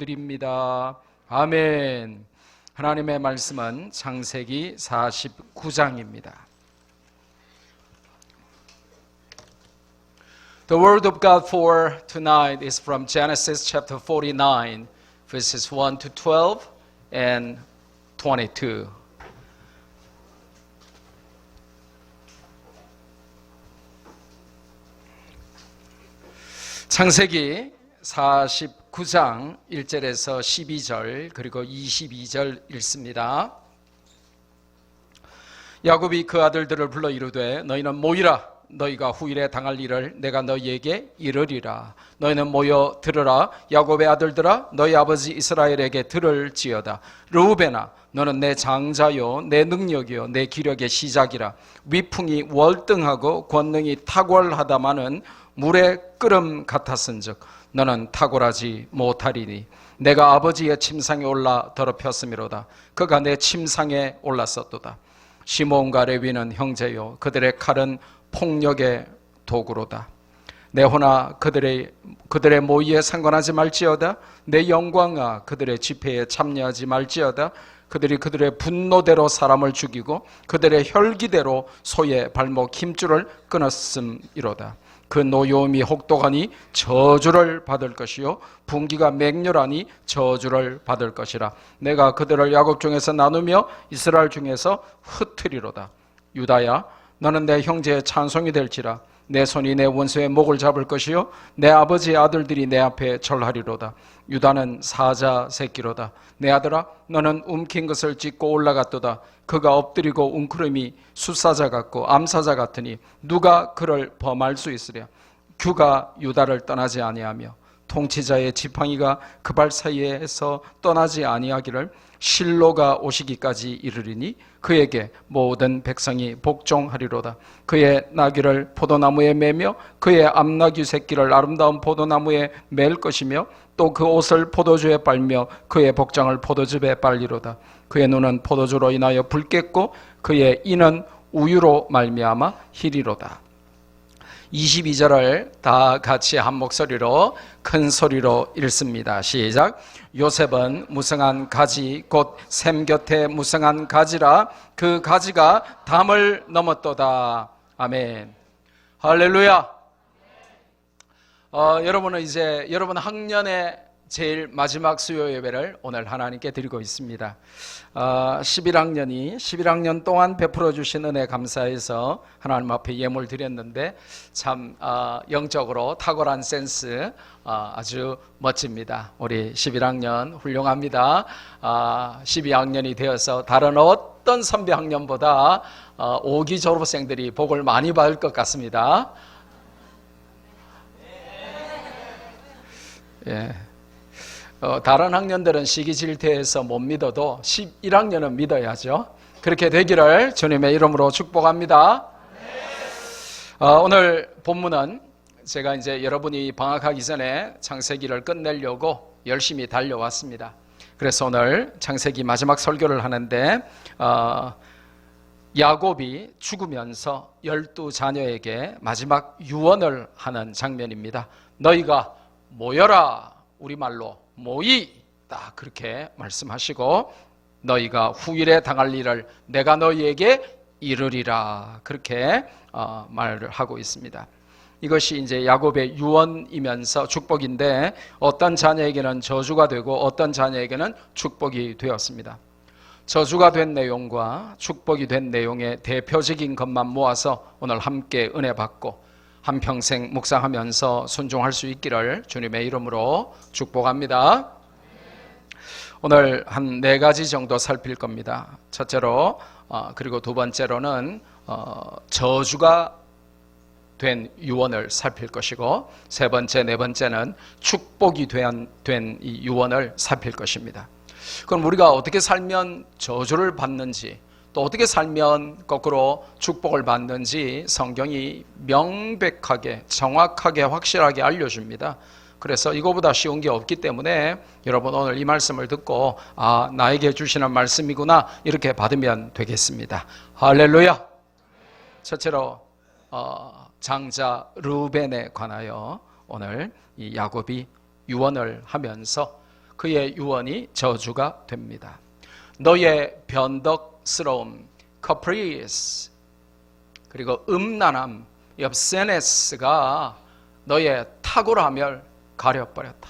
기도드립니다. 아멘. 하나님의 말씀은 창세기 49장입니다. The word of God for tonight is from Genesis chapter 49, verses 1 to 12 and 22. 창세기 49장 1절에서 12절 그리고 22절 읽습니다. 야곱이 그 아들들을 불러 이르되 너희는 모이라. 너희가 후일에 당할 일을 내가 너희에게 이르리라. 너희는 모여 들으라. 야곱의 아들들아 너희 아버지 이스라엘에게 들을지어다. 르우벤아 너는 내 장자요 내 능력이요 내 기력의 시작이라. 위풍이 월등하고 권능이 탁월하다마는 물의 끓음 같았은즉 너는 탁월하지 못하리니 내가 아버지의 침상에 올라 더럽혔음이로다. 그가 내 침상에 올랐었도다. 시몬과 레위는 형제요 그들의 칼은 폭력의 도구로다. 내 호나 그들의 모의에 상관하지 말지어다. 내 영광아 그들의 집회에 참여하지 말지어다. 그들이 그들의 분노대로 사람을 죽이고 그들의 혈기대로 소의 발목 힘줄을 끊었음이로다. 그 노여움이 혹독하니 저주를 받을 것이요 분기가 맹렬하니 저주를 받을 것이라. 내가 그들을 야곱 중에서 나누며 이스라엘 중에서 흩으리로다. 유다야 너는 내 형제의 찬송이 될지라. 내 손이 내 원수의 목을 잡을 것이요 내 아버지의 아들들이 내 앞에 절하리로다. 유다는 사자 새끼로다. 내 아들아 너는 움킨 것을 찢고 올라갔도다. 그가 엎드리고 웅크림이 수사자 같고 암사자 같으니 누가 그를 범할 수 있으랴. 규가 유다를 떠나지 아니하며 통치자의 지팡이가 그 발 사이에서 떠나지 아니하기를 실로가 오시기까지 이르리니 그에게 모든 백성이 복종하리로다. 그의 나귀를 포도나무에 매며 그의 암나귀 새끼를 아름다운 포도나무에 맬 것이며 또 그 옷을 포도주에 빨며 그의 복장을 포도즙에 빨리로다. 그의 눈은 포도주로 인하여 붉겠고 그의 이는 우유로 말미암아 희리로다. 22절을 다 같이 한 목소리로 큰 소리로 읽습니다. 시작. 요셉은 무성한 가지 곧 샘 곁에 무성한 가지라. 그 가지가 담을 넘었도다. 아멘. 할렐루야. 여러분은 이제 여러분 학년의 제일 마지막 수요 예배를 오늘 하나님께 드리고 있습니다. 11학년 동안 베풀어 주신 은혜 감사해서 하나님 앞에 예물 드렸는데 참 영적으로 탁월한 센스 아주 멋집니다. 우리 11학년 훌륭합니다. 12학년이 되어서 다른 어떤 선배 학년보다 5기 졸업생들이 복을 많이 받을 것 같습니다. 예. 다른 학년들은 시기질투해서 못 믿어도 11학년은 믿어야죠. 그렇게 되기를 주님의 이름으로 축복합니다. 오늘 본문은 제가 이제 여러분이 방학하기 전에 창세기를 끝내려고 열심히 달려왔습니다. 그래서 오늘 창세기 마지막 설교를 하는데 야곱이 죽으면서 12자녀에게 마지막 유언을 하는 장면입니다. 너희가 모여라. 우리말로 모이다 그렇게 말씀하시고 너희가 후일에 당할 일을 내가 너희에게 이르리라 그렇게 말을 하고 있습니다. 이것이 이제 야곱의 유언이면서 축복인데 어떤 자녀에게는 저주가 되고 어떤 자녀에게는 축복이 되었습니다. 저주가 된 내용과 축복이 된 내용의 대표적인 것만 모아서 오늘 함께 은혜 받고 한평생 묵상하면서 순종할 수 있기를 주님의 이름으로 축복합니다. 오늘 한 4가지 정도 살필 겁니다. 첫째로 그리고 두 번째로는 저주가 된 유언을 살필 것이고 세 번째, 네 번째는 축복이 된 이 유언을 살필 것입니다. 그럼 우리가 어떻게 살면 저주를 받는지 또 어떻게 살면 거꾸로 축복을 받는지 성경이 명백하게 정확하게 확실하게 알려줍니다. 그래서 이거보다 쉬운 게 없기 때문에 여러분 오늘 이 말씀을 듣고 나에게 주시는 말씀이구나 이렇게 받으면 되겠습니다. 할렐루야. 첫째로 장자 르우벤에 관하여 오늘 이 야곱이 유언을 하면서 그의 유언이 저주가 됩니다. 너의 변덕스러움, caprice, 그리고 음란함, obscenenes스가 너의 탁월함을 가려버렸다.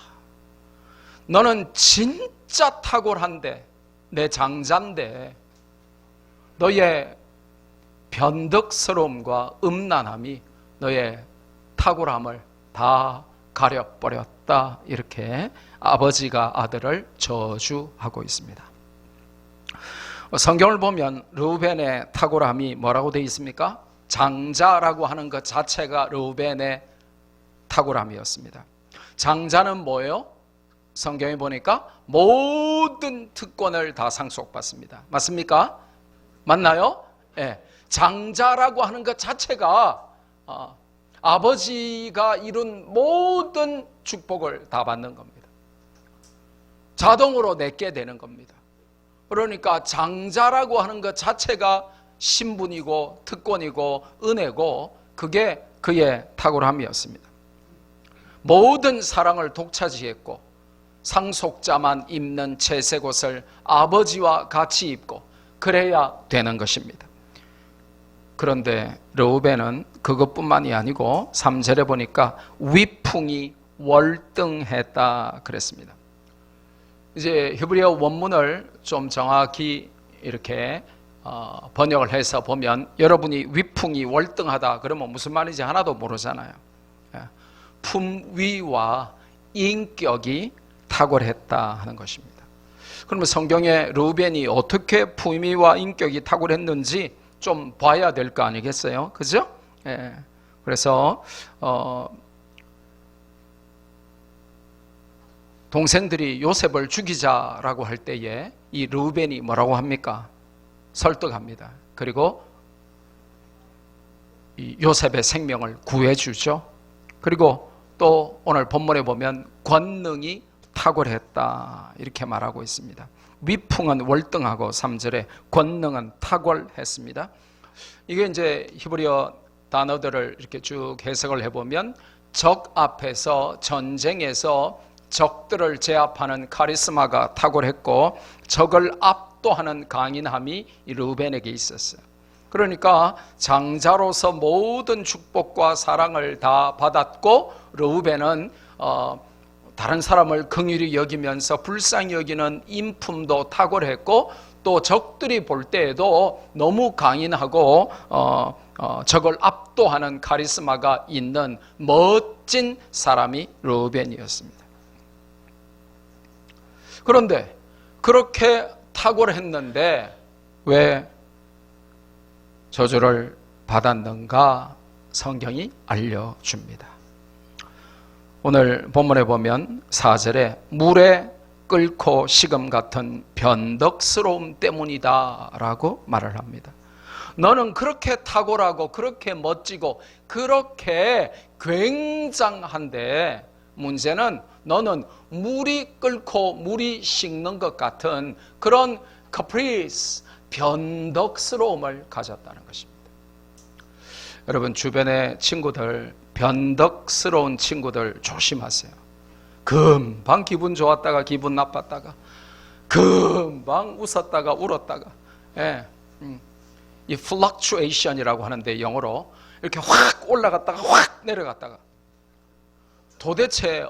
너는 진짜 탁월한데, 내 장자인데 너의 변덕스러움과 음란함이 너의 탁월함을 다 가려버렸다. 이렇게 아버지가 아들을 저주하고 있습니다. 성경을 보면 르우벤의 탁월함이 뭐라고 되어 있습니까? 장자라고 하는 것 자체가 르우벤의 탁월함이었습니다. 장자는 뭐예요? 성경에 보니까 모든 특권을 다 상속받습니다. 맞습니까? 맞나요? 네. 장자라고 하는 것 자체가 아버지가 이룬 모든 축복을 다 받는 겁니다. 자동으로 내게 되는 겁니다. 그러니까 장자라고 하는 것 자체가 신분이고 특권이고 은혜고, 그게 그의 탁월함이었습니다. 모든 사랑을 독차지했고 상속자만 입는 채색옷을 아버지와 같이 입고 그래야 되는 것입니다. 그런데 르우벤은 그것뿐만이 아니고 3절에 보니까 위풍이 월등했다 그랬습니다. 이제 히브리어 원문을 좀 정확히 이렇게 번역을 해서 보면, 여러분이 위풍이 월등하다 그러면 무슨 말인지 하나도 모르잖아요. 품위와 인격이 탁월했다 하는 것입니다. 그러면 성경에 르우벤이 어떻게 품위와 인격이 탁월했는지 좀 봐야 될 거 아니겠어요? 그죠? 예. 그래서 동생들이 요셉을 죽이자라고 할 때에 이 르우벤이 뭐라고 합니까? 설득합니다. 그리고 이 요셉의 생명을 구해주죠. 그리고 또 오늘 본문에 보면 권능이 탁월했다 이렇게 말하고 있습니다. 위풍은 월등하고 3절에 권능은 탁월했습니다. 이게 이제 히브리어 단어들을 이렇게 쭉 해석을 해보면, 적 앞에서 전쟁에서 적들을 제압하는 카리스마가 탁월했고 적을 압도하는 강인함이 이 르우벤에게 있었어요. 그러니까 장자로서 모든 축복과 사랑을 다 받았고, 르우벤은 다른 사람을 긍휼히 여기면서 불쌍히 여기는 인품도 탁월했고, 또 적들이 볼 때에도 너무 강인하고 적을 압도하는 카리스마가 있는 멋진 사람이 르우벤이었습니다. 그런데 그렇게 탁월했는데 왜 저주를 받았는가? 성경이 알려줍니다. 오늘 본문에 보면 4절에 물에 끓고 식음 같은 변덕스러움 때문이다 라고 말을 합니다. 너는 그렇게 탁월하고 그렇게 멋지고 그렇게 굉장한데, 문제는 너는 물이 끓고 물이 식는 것 같은 그런 caprice, 변덕스러움을 가졌다는 것입니다. 여러분, 주변의 친구들, 변덕스러운 친구들 조심하세요. 금방 기분 좋았다가 기분 나빴다가, 금방 웃었다가 울었다가, 이 fluctuation이라고 하는데 영어로 이렇게 확 올라갔다가 확 내려갔다가, 도대체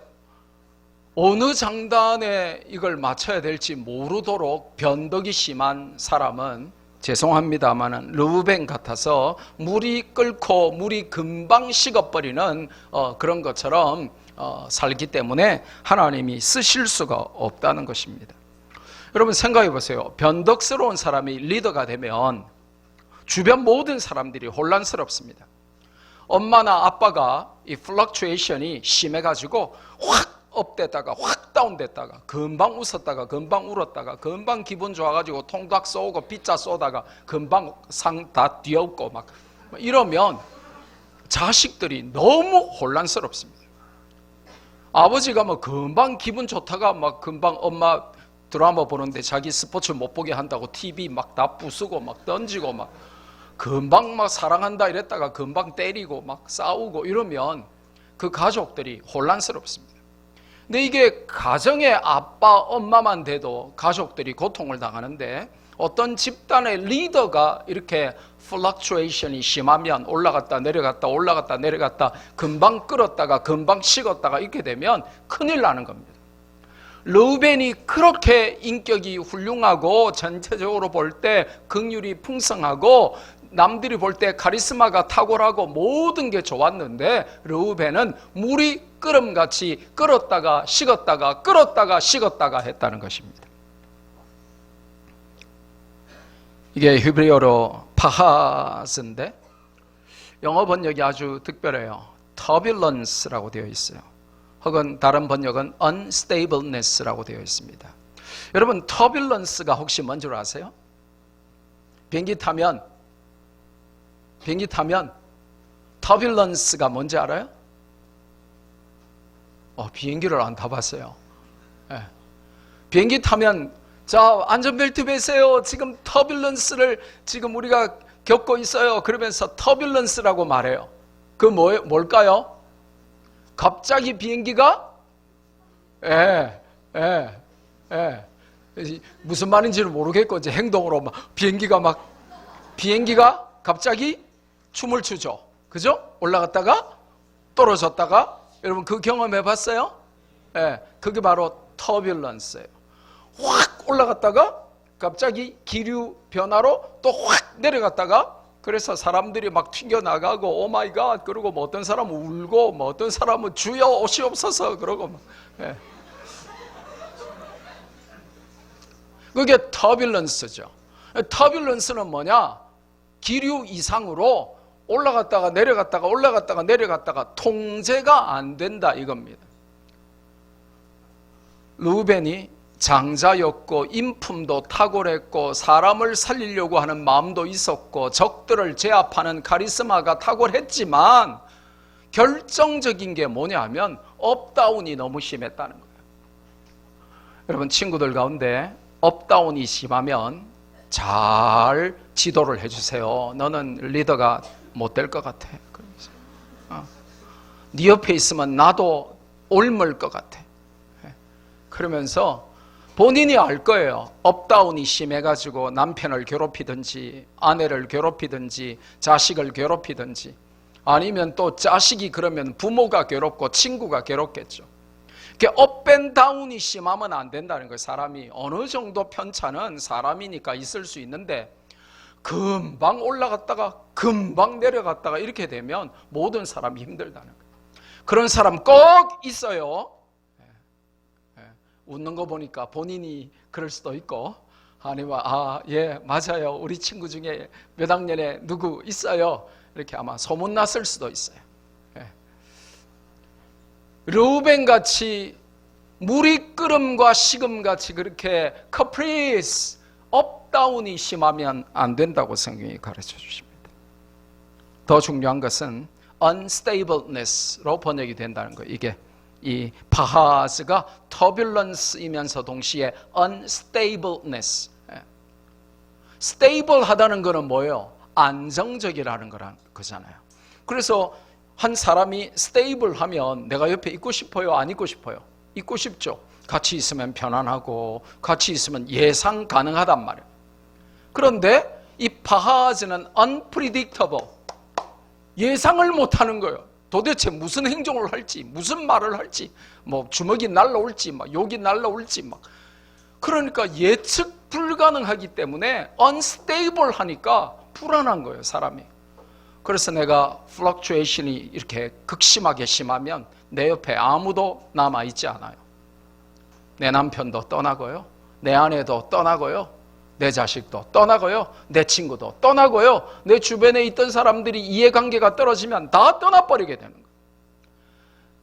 어느 장단에 이걸 맞춰야 될지 모르도록 변덕이 심한 사람은, 죄송합니다마는 르우벤 같아서 물이 끓고 물이 금방 식어버리는 그런 것처럼 살기 때문에 하나님이 쓰실 수가 없다는 것입니다. 여러분 생각해 보세요. 변덕스러운 사람이 리더가 되면 주변 모든 사람들이 혼란스럽습니다. 엄마나 아빠가 이 플럭추에이션이 심해가지고 확 업됐다가 확 다운됐다가, 금방 웃었다가 금방 울었다가, 금방 기분 좋아가지고 통닭 쏘고 피자 쏘다가 금방 상 다 뒤엎고 막 이러면 자식들이 너무 혼란스럽습니다. 아버지가 뭐 금방 기분 좋다가 막 금방 엄마 드라마 보는데 자기 스포츠 못 보게 한다고 TV 막 다 부수고 막 던지고 막 금방 막 사랑한다 이랬다가 금방 때리고 막 싸우고 이러면 그 가족들이 혼란스럽습니다. 근데 이게 가정의 아빠, 엄마만 돼도 가족들이 고통을 당하는데 어떤 집단의 리더가 이렇게 플럭추에이션이 심하면 올라갔다 내려갔다 올라갔다 내려갔다 금방 끌었다가 금방 식었다가 이렇게 되면 큰일 나는 겁니다. 르우벤이 그렇게 인격이 훌륭하고 전체적으로 볼 때 긍휼이 풍성하고 남들이 볼 때 카리스마가 탁월하고 모든 게 좋았는데 르우벤은 물이 끓음같이 끓었다가 식었다가 끓었다가 식었다가 했다는 것입니다. 이게 히브리어로 파하스인데 영어 번역이 아주 특별해요. turbulence라고 되어 있어요. 혹은 다른 번역은 unstableness라고 되어 있습니다. 여러분, turbulence가 혹시 뭔 줄 아세요? 비행기 타면 turbulence가 뭔지 알아요? 비행기를 안 타봤어요. 네. 비행기 타면 자, 안전벨트 매세요. 지금 터뷸런스를 지금 우리가 겪고 있어요. 그러면서 터뷸런스라고 말해요. 그 뭘까요? 갑자기 비행기가 무슨 말인지는 모르겠고 이제 행동으로 막 비행기가 갑자기 춤을 추죠. 그죠? 올라갔다가 떨어졌다가 여러분 그 경험해 봤어요? 그게 바로 터뷸런스예요. 확 올라갔다가 갑자기 기류 변화로 또 확 내려갔다가 그래서 사람들이 막 튕겨나가고 오 마이 갓 그러고 뭐 어떤 사람은 울고 뭐 어떤 사람은 주여 오시옵소서 그러고 막. 그게 터뷸런스죠. 터뷸런스는 뭐냐? 기류 이상으로 올라갔다가 내려갔다가 올라갔다가 내려갔다가 통제가 안 된다 이겁니다. 르우벤이 장자였고 인품도 탁월했고 사람을 살리려고 하는 마음도 있었고 적들을 제압하는 카리스마가 탁월했지만 결정적인 게 뭐냐면 업다운이 너무 심했다는 거예요. 여러분 친구들 가운데 업다운이 심하면 잘 지도를 해주세요. 너는 리더가 못 될 것 같아. 네 옆에 있으면 나도 옮을 것 같아. 그러면서 본인이 알 거예요. 업다운이 심해가지고 남편을 괴롭히든지 아내를 괴롭히든지 자식을 괴롭히든지 아니면 또 자식이 그러면 부모가 괴롭고 친구가 괴롭겠죠. 업앤다운이 심하면 안 된다는 거예요. 사람이 어느 정도 편차는 사람이니까 있을 수 있는데 금방 올라갔다가 금방 내려갔다가 이렇게 되면 모든 사람이 힘들다는 거예요. 그런 사람 꼭 있어요. 웃는 거 보니까 본인이 그럴 수도 있고 아니면 예 맞아요 우리 친구 중에 몇 학년에 누구 있어요 이렇게 아마 소문났을 수도 있어요. 르우벤같이 물이 끓음과 식음같이 그렇게 커프리스 업다운이 심하면 안 된다고 성경이 가르쳐 주십니다. 더 중요한 것은 unstableness로 번역이 된다는 거예요. 이게 이 파하스가 터뷸런스이면서 동시에 unstableness. 스테이블하다는 거는 뭐예요? 안정적이라는 거잖아요. 그래서 한 사람이 스테이블하면 내가 옆에 있고 싶어요? 안 있고 싶어요? 있고 싶죠. 같이 있으면 편안하고 같이 있으면 예상 가능하단 말이에요. 그런데 이 파하스는 unpredictable. 예상을 못하는 거예요. 도대체 무슨 행동을 할지, 무슨 말을 할지, 뭐 주먹이 날라올지, 막 욕이 날라올지, 막 그러니까 예측 불가능하기 때문에 unstable 하니까 불안한 거예요, 사람이. 그래서 내가 fluctuation이 이렇게 극심하게 심하면 내 옆에 아무도 남아 있지 않아요. 내 남편도 떠나고요, 내 아내도 떠나고요, 내 자식도 떠나고요, 내 친구도 떠나고요, 내 주변에 있던 사람들이 이해관계가 떨어지면 다 떠나버리게 되는 거예요.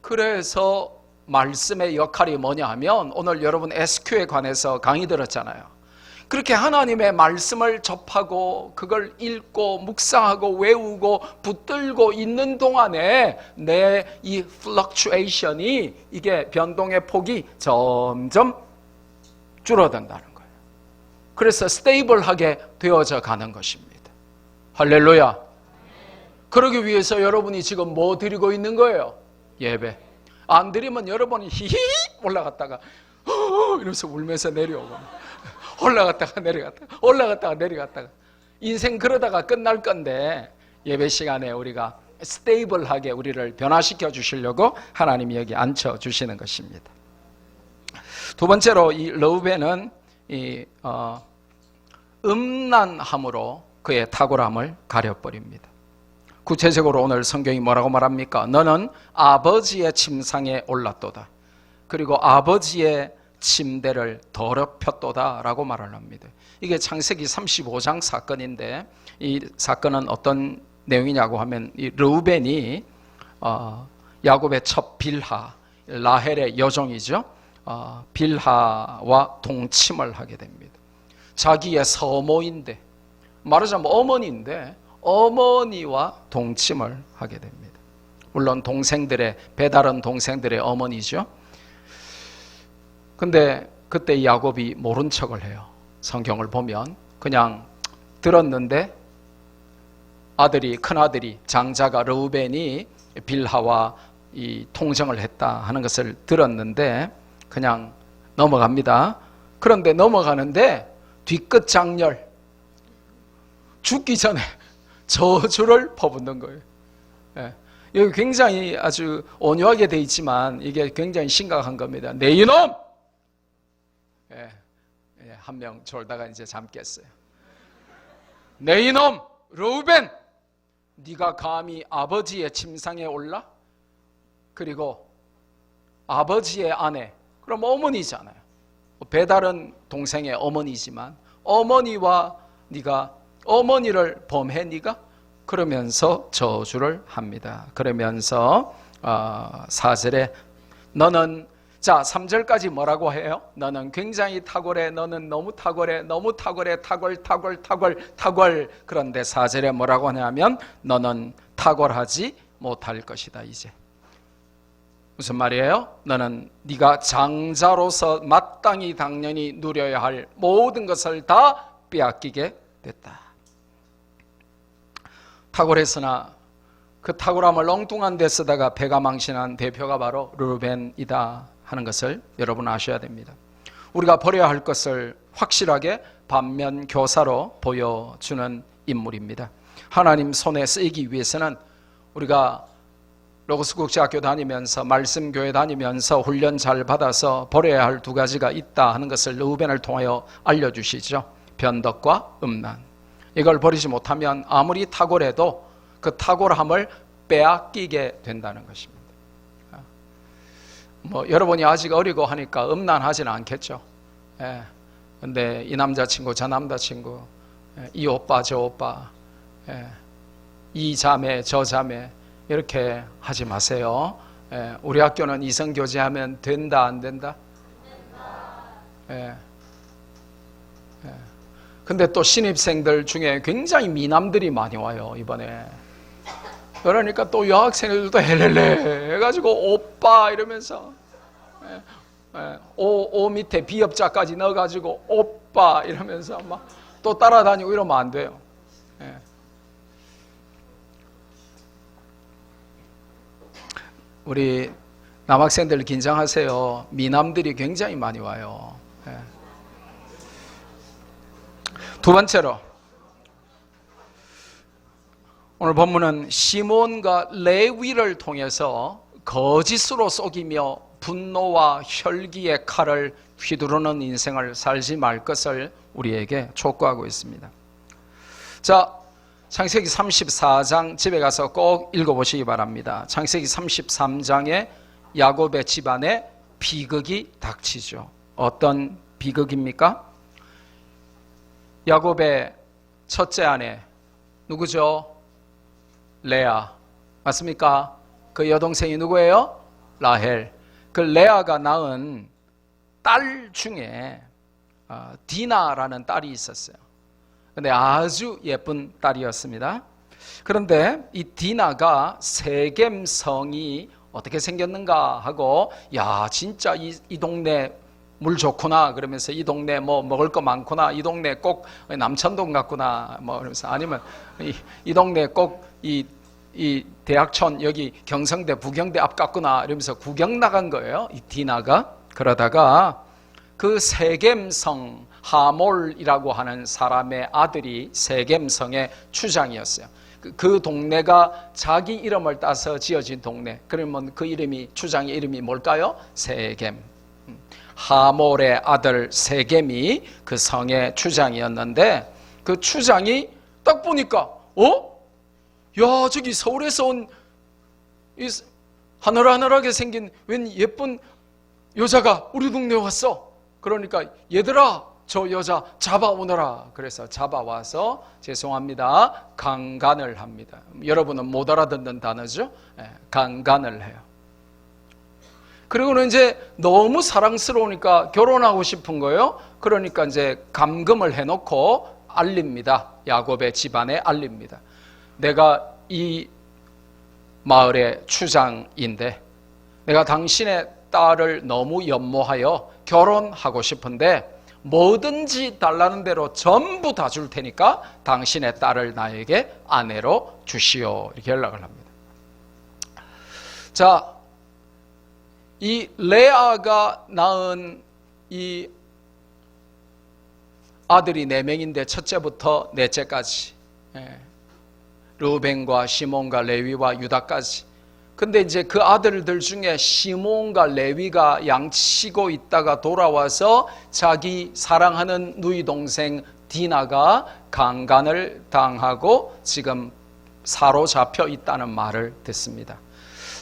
그래서 말씀의 역할이 뭐냐 하면 오늘 여러분 SQ에 관해서 강의 들었잖아요. 그렇게 하나님의 말씀을 접하고 그걸 읽고 묵상하고 외우고 붙들고 있는 동안에 내 이 fluctuation이 이게 변동의 폭이 점점 줄어든다는 거예요. 그래서 스테이블하게 되어져 가는 것입니다. 할렐루야. 그러기 위해서 여러분이 지금 뭐 드리고 있는 거예요? 예배. 안 들이면 여러분이 히히 올라갔다가 이러면서 울면서 내려오고 올라갔다가 내려갔다가 올라갔다가 내려갔다가 인생 그러다가 끝날 건데 예배 시간에 우리가 스테이블하게 우리를 변화시켜 주시려고 하나님이 여기 앉혀 주시는 것입니다. 두 번째로 이 르우벤은 음란함으로 그의 탁월함을 가려버립니다. 구체적으로 오늘 성경이 뭐라고 말합니까? 너는 아버지의 침상에 올랐도다. 그리고 아버지의 침대를 더럽혔도다 라고 말을 합니다. 이게 창세기 35장 사건인데 이 사건은 어떤 내용이냐고 하면 이 르우벤이 야곱의 첫 빌하, 라헬의 여종이죠. 빌하와 동침을 하게 됩니다. 자기의 서모인데 말하자면 어머니인데 어머니와 동침을 하게 됩니다. 물론 동생들의 배다른 동생들의 어머니죠. 근데 그때 야곱이 모른 척을 해요. 성경을 보면 그냥 들었는데 큰아들이 장자가 르우벤이 빌하와 이 통정을 했다 하는 것을 들었는데 그냥 넘어갑니다. 그런데 넘어가는데 뒤끝 장렬 죽기 전에 저주를 퍼붓는 거예요. 예. 여기 굉장히 아주 온유하게 돼 있지만 이게 굉장히 심각한 겁니다. 내 이놈! 예. 한 명 졸다가 이제 잠 깼어요. 내 이놈! 르우벤! 네가 감히 아버지의 침상에 올라? 그리고 아버지의 아내, 그럼 어머니잖아요. 배다른 동생의 어머니지만 어머니와 네가 어머니를 범해 네가? 그러면서 저주를 합니다. 그러면서 4절에 너는 3절까지 뭐라고 해요? 너는 굉장히 탁월해. 너는 너무 탁월해. 너무 탁월해. 탁월. 그런데 4절에 뭐라고 하냐면 너는 탁월하지 못할 것이다. 이제 무슨 말이에요? 너는 네가 장자로서 마땅히 당연히 누려야 할 모든 것을 다 빼앗기게 됐다. 탁월했으나 그 탁월함을 엉뚱한 데 쓰다가 배가 망신한 대표가 바로 르우벤이다 하는 것을 여러분 아셔야 됩니다. 우리가 버려야 할 것을 확실하게 반면 교사로 보여주는 인물입니다. 하나님 손에 쓰이기 위해서는 우리가 로고스 국제학교 다니면서 말씀교회 다니면서 훈련 잘 받아서 버려야 할 두 가지가 있다 하는 것을 르우벤을 통하여 알려주시죠. 변덕과 음란. 이걸 버리지 못하면 아무리 탁월해도 그 탁월함을 빼앗기게 된다는 것입니다. 여러분이 아직 어리고 하니까 음란하지는 않겠죠. 근데 이 남자친구 저 남자친구, 이 오빠 저 오빠, 이 자매 저 자매 이렇게 하지 마세요. 우리 학교는 이성교제하면 된다 안 된다? 근데 또 신입생들 중에 굉장히 미남들이 많이 와요 이번에. 그러니까 또 여학생들도 헬렐레 해가지고 오빠 이러면서 오 밑에 비읍자까지 넣어가지고 오빠 이러면서 막 또 따라다니고 이러면 안 돼요. 우리 남학생들 긴장하세요. 미남들이 굉장히 많이 와요. 두 번째로 오늘 본문은 시몬과 레위를 통해서 거짓으로 속이며 분노와 혈기의 칼을 휘두르는 인생을 살지 말 것을 우리에게 촉구하고 있습니다. 자, 창세기 34장 집에 가서 꼭 읽어보시기 바랍니다. 창세기 33장에 야곱의 집안에 비극이 닥치죠. 어떤 비극입니까? 야곱의 첫째 아내 누구죠? 레아 맞습니까? 그 여동생이 누구예요? 라헬. 그 레아가 낳은 딸 중에 디나라는 딸이 있었어요. 근데 아주 예쁜 딸이었습니다. 그런데 이 디나가 세겜 성이 어떻게 생겼는가 하고 야 진짜 이 동네 물 좋구나 그러면서 이 동네 뭐 먹을 거 많구나 이 동네 꼭 남천동 같구나 뭐 그러면서 아니면 이 동네 꼭 이 이 대학촌 여기 경성대 부경대 앞 갔구나 이러면서 구경 나간 거예요. 이 디나가. 그러다가 그 세겜성 하몰이라고 하는 사람의 아들이 세겜성의 추장이었어요. 그 동네가 자기 이름을 따서 지어진 동네. 그러면 그 이름이, 추장의 이름이 뭘까요? 세겜. 하몰의 아들 세겜이 그 성의 추장이었는데, 그 추장이 딱 보니까 야, 저기 서울에서 온 이 하늘하늘하게 생긴 웬 예쁜 여자가 우리 동네에 왔어. 그러니까 얘들아, 저 여자 잡아오너라. 그래서 잡아와서, 죄송합니다, 강간을 합니다. 여러분은 못 알아듣는 단어죠? 강간을 해요. 그리고는 이제 너무 사랑스러우니까 결혼하고 싶은 거예요. 그러니까 이제 감금을 해놓고 알립니다. 야곱의 집안에 알립니다. 내가 이 마을의 추장인데 내가 당신의 딸을 너무 연모하여 결혼하고 싶은데 뭐든지 달라는 대로 전부 다 줄 테니까 당신의 딸을 나에게 아내로 주시오. 이렇게 연락을 합니다. 자, 이 레아가 낳은 이 아들이 4명인데 첫째부터 넷째까지, 르우벤과 시몬과 레위와 유다까지. 근데 이제 그 아들들 중에 시몬과 레위가 양치고 있다가 돌아와서 자기 사랑하는 누이 동생 디나가 강간을 당하고 지금 사로잡혀 있다는 말을 듣습니다.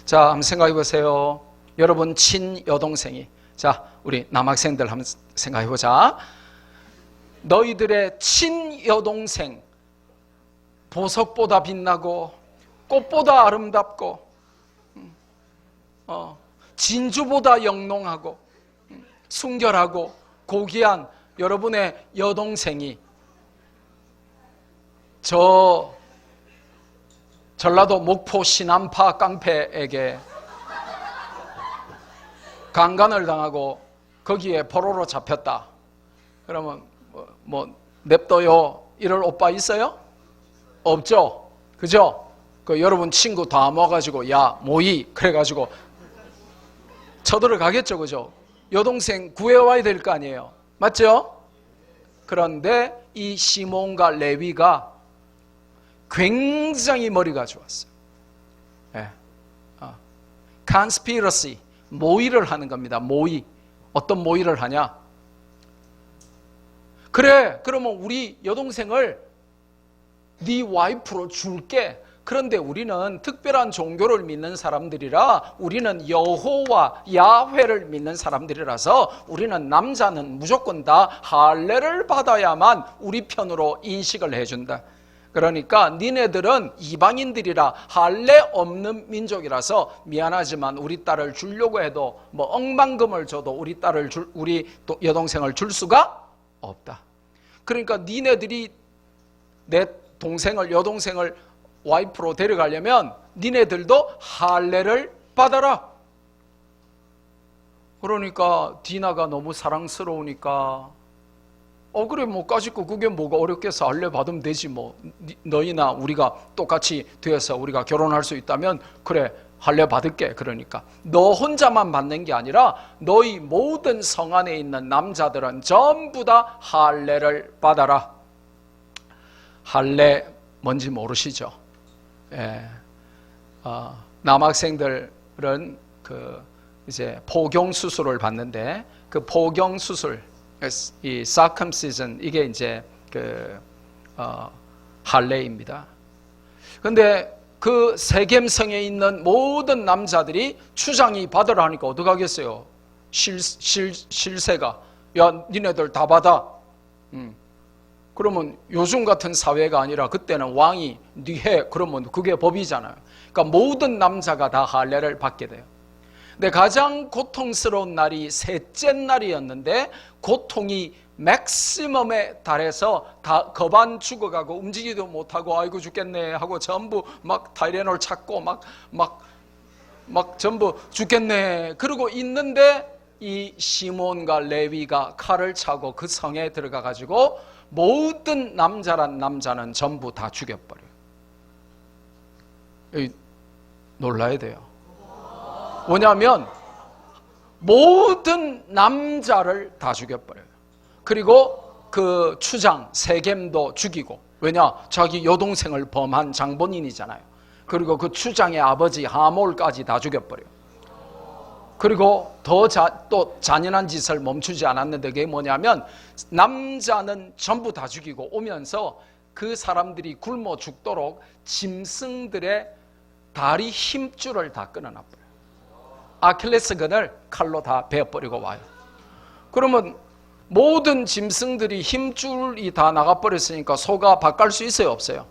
자, 한번 생각해 보세요. 여러분 친여동생이, 자, 우리 남학생들 한번 생각해 보자. 너희들의 친여동생, 보석보다 빛나고 꽃보다 아름답고 진주보다 영롱하고 순결하고 고귀한 여러분의 여동생이 저 전라도 목포 신안파 깡패에게 강간을 당하고 거기에 포로로 잡혔다. 그러면 뭐 냅둬요 이럴 오빠 있어요? 없죠? 그죠? 그 여러분 친구 다 모아가지고 야 모이 그래가지고 쳐들어가겠죠. 그죠? 여동생 구해와야 될 거 아니에요. 맞죠? 그런데 이 시몬과 레위가 굉장히 머리가 좋았어요. conspiracy, 모의를 하는 겁니다. 모의. 어떤 모의를 하냐? 그래, 그러면 우리 여동생을 네 와이프로 줄게. 그런데 우리는 특별한 종교를 믿는 사람들이라, 우리는 여호와 야훼를 믿는 사람들이라서 우리는 남자는 무조건 다 할례를 받아야만 우리 편으로 인식을 해준다. 그러니까 니네들은 이방인들이라 할례 없는 민족이라서 미안하지만 우리 딸을 주려고 해도 뭐 억만금을 줘도 우리 딸을 우리 여동생을 줄 수가 없다. 그러니까 니네들이 내 동생을, 여동생을 와이프로 데려가려면 니네들도 할례를 받아라. 그러니까 디나가 너무 사랑스러우니까 그래 뭐 까짓거 그게 뭐가 어렵겠어. 할례 받으면 되지 뭐. 너희나 우리가 똑같이 되어서 우리가 결혼할 수 있다면 그래 할례 받을게. 그러니까 너 혼자만 받는 게 아니라 너희 모든 성 안에 있는 남자들은 전부 다 할례를 받아라. 할례 뭔지 모르시죠? 남학생들은 그 이제 포경 수술을 받는데 그 포경 수술, 이 circumcision, 이게 이제 그 할례입니다. 근데 그 세겜성에 있는 모든 남자들이 추장이 받으라 하니까 어떡하겠어요? 실세가 야 니네들 다 받아. 그러면 요즘 같은 사회가 아니라 그때는 왕이 네 해 그러면 그게 법이잖아요. 그러니까 모든 남자가 다 할례를 받게 돼요. 근데 가장 고통스러운 날이 셋째 날이었는데 고통이 맥시멈에 달해서 다 거반 죽어가고 움직이지도 못하고 아이고 죽겠네 하고 전부 막 타이레놀 찾고 막 전부 죽겠네 그러고 있는데 이 시몬과 레위가 칼을 차고 그 성에 들어가 가지고 모든 남자란 남자는 전부 다 죽여버려요. 놀라야 돼요. 왜냐하면 모든 남자를 다 죽여버려요. 그리고 그 추장 세겜도 죽이고, 왜냐? 자기 여동생을 범한 장본인이잖아요. 그리고 그 추장의 아버지 하몰까지 다 죽여버려요. 그리고 또 잔인한 짓을 멈추지 않았는데, 그게 뭐냐면 남자는 전부 다 죽이고 오면서 그 사람들이 굶어 죽도록 짐승들의 다리 힘줄을 다 끊어놔버려요. 아킬레스건을 칼로 다 베어버리고 와요. 그러면 모든 짐승들이 힘줄이 다 나가버렸으니까 소가 밥 갈 수 있어요, 없어요?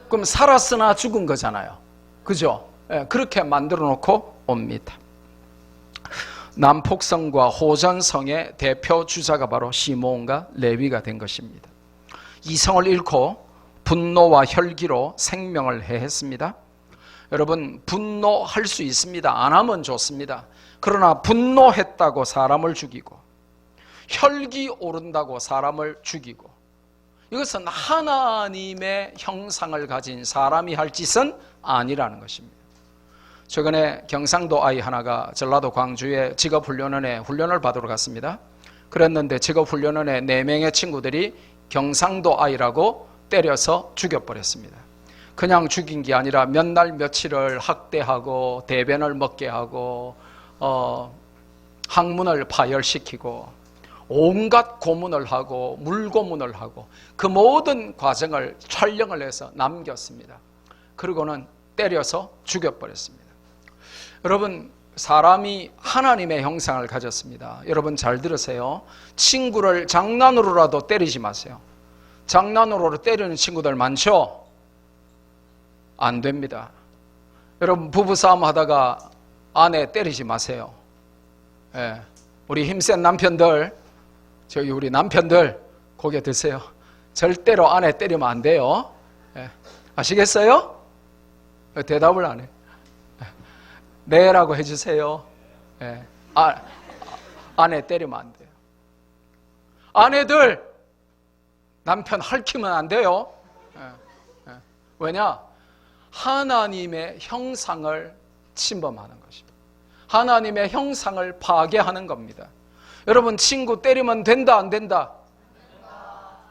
그럼 살았으나 죽은 거잖아요. 그죠? 그렇게 만들어 놓고 옵니다. 남폭성과 호전성의 대표 주자가 바로 시므온과 레위가 된 것입니다. 이 성을 잃고 분노와 혈기로 생명을 해했습니다. 여러분, 분노할 수 있습니다. 안 하면 좋습니다. 그러나 분노했다고 사람을 죽이고 혈기 오른다고 사람을 죽이고, 이것은 하나님의 형상을 가진 사람이 할 짓은 아니라는 것입니다. 최근에 경상도 아이 하나가 전라도 광주에 직업훈련원에 훈련을 받으러 갔습니다. 그랬는데 직업훈련원에 4명의 친구들이 경상도 아이라고 때려서 죽여버렸습니다. 그냥 죽인 게 아니라 몇 날 며칠을 학대하고 대변을 먹게 하고 항문을 파열시키고 온갖 고문을 하고 물고문을 하고 그 모든 과정을 촬영을 해서 남겼습니다. 그리고는 때려서 죽여버렸습니다. 여러분, 사람이 하나님의 형상을 가졌습니다. 여러분 잘 들으세요. 친구를 장난으로라도 때리지 마세요. 장난으로 때리는 친구들 많죠? 안 됩니다. 여러분, 부부싸움 하다가 아내 때리지 마세요. 우리 힘센 남편들, 저기 우리 남편들 고개 드세요. 절대로 아내 때리면 안 돼요. 아시겠어요? 대답을 안 해. 네라고 해주세요. 아내 때리면 안 돼요. 아내들 남편 핥히면 안 돼요. 왜냐? 하나님의 형상을 침범하는 것입니다. 하나님의 형상을 파괴하는 겁니다. 여러분, 친구 때리면 된다, 안 된다?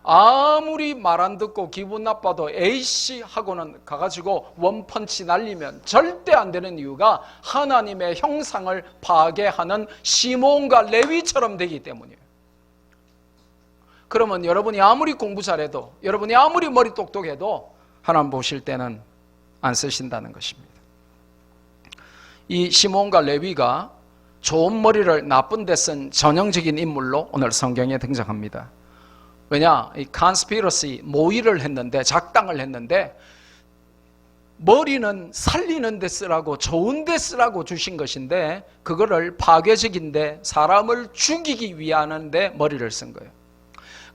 아무리 말 안 듣고 기분 나빠도 에이씨 하고는 가가지고 원펀치 날리면 절대 안 되는 이유가 하나님의 형상을 파괴하는 시몬과 레위처럼 되기 때문이에요. 그러면 여러분이 아무리 공부 잘해도, 여러분이 아무리 머리 똑똑해도 하나님 보실 때는 안 쓰신다는 것입니다. 이 시몬과 레위가 좋은 머리를 나쁜 데 쓴 전형적인 인물로 오늘 성경에 등장합니다. 왜냐? 이 컨스피러시, 모의를 했는데, 작당을 했는데 머리는 살리는 데 쓰라고, 좋은 데 쓰라고 주신 것인데 그거를 파괴적인데 사람을 죽이기 위하는데 머리를 쓴 거예요.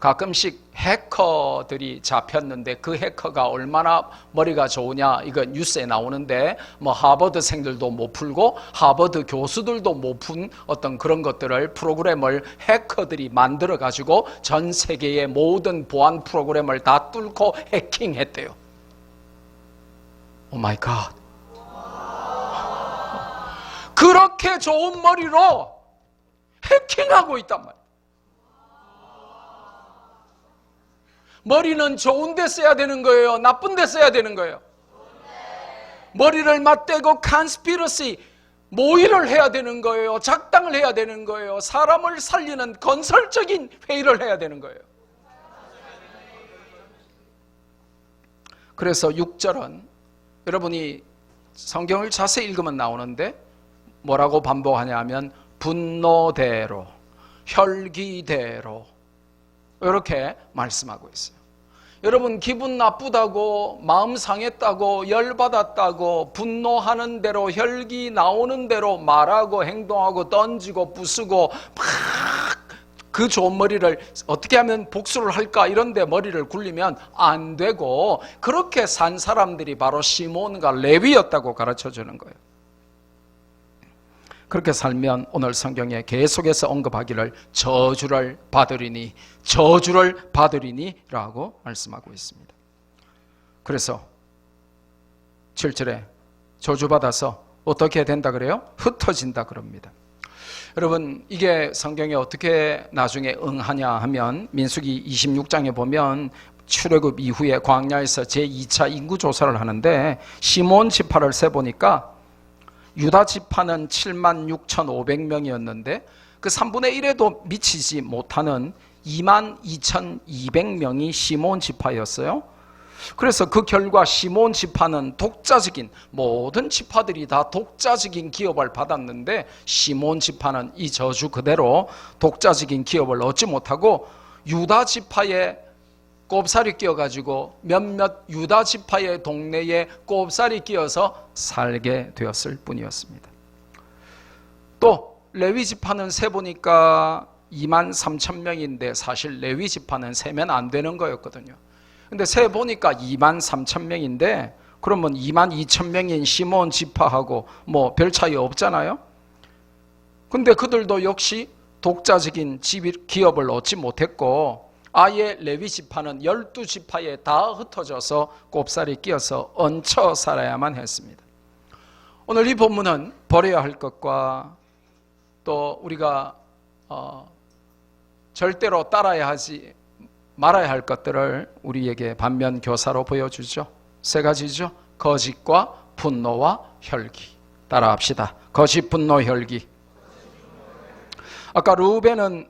가끔씩 해커들이 잡혔는데 그 해커가 얼마나 머리가 좋으냐, 이거 뉴스에 나오는데 뭐 하버드생들도 못 풀고 하버드 교수들도 못 푼 어떤 그런 것들을, 프로그램을 해커들이 만들어 가지고 전 세계의 모든 보안 프로그램을 다 뚫고 해킹했대요. 오 마이 갓. 그렇게 좋은 머리로 해킹하고 있단 말이에요. 머리는 좋은 데 써야 되는 거예요? 나쁜 데 써야 되는 거예요? 머리를 맞대고 컨스피러시, 모의를 해야 되는 거예요? 작당을 해야 되는 거예요? 사람을 살리는 건설적인 회의를 해야 되는 거예요? 그래서 6절은 여러분이 성경을 자세히 읽으면 나오는데 뭐라고 반복하냐 하면 분노대로, 혈기대로 이렇게 말씀하고 있어요. 여러분, 기분 나쁘다고, 마음 상했다고, 열받았다고, 분노하는 대로, 혈기 나오는 대로 말하고 행동하고 던지고 부수고 막 그 좋은 머리를 어떻게 하면 복수를 할까, 이런 데 머리를 굴리면 안 되고, 그렇게 산 사람들이 바로 시몬과 레위였다고 가르쳐 주는 거예요. 그렇게 살면 오늘 성경에 계속해서 언급하기를 저주를 받으리니, 저주를 받으리니 라고 말씀하고 있습니다. 그래서 7절에 저주받아서 어떻게 된다 그래요? 흩어진다 그럽니다. 여러분, 이게 성경에 어떻게 나중에 응하냐 하면 민수기 26장에 보면 출애굽 이후에 광야에서 제2차 인구조사를 하는데 시몬 지파를 세보니까 유다 지파는 76,500명이었는데 그 3분의 1에도 미치지 못하는 22,200명이 시몬 지파였어요. 그래서 그 결과 시몬 지파는 독자적인, 모든 지파들이 다 독자적인 기업을 받았는데 시몬 지파는 이 저주 그대로 독자적인 기업을 얻지 못하고 유다 지파에 꼽살이 끼어가지고 몇몇 유다 지파의 동네에 꼽살이 끼어서 살게 되었을 뿐이었습니다. 또 레위 지파는 세보니까 23,000명인데 사실 레위 지파는 세면 안 되는 거였거든요. 근데 세보니까 23,000명인데 그러면 22,000명인 시몬 지파하고 뭐 별 차이 없잖아요. 근데 그들도 역시 독자적인 기업을 얻지 못했고 아예 레위 지파는 12지파에 다 흩어져서 꼽살이 끼어서 얹혀 살아야만 했습니다. 오늘 이 본문은 버려야 할 것과 또 우리가 절대로 따라야 하지 말아야 할 것들을 우리에게 반면 교사로 보여주죠. 세 가지죠. 거짓과 분노와 혈기. 따라합시다. 거짓, 분노, 혈기. 아까 르우벤은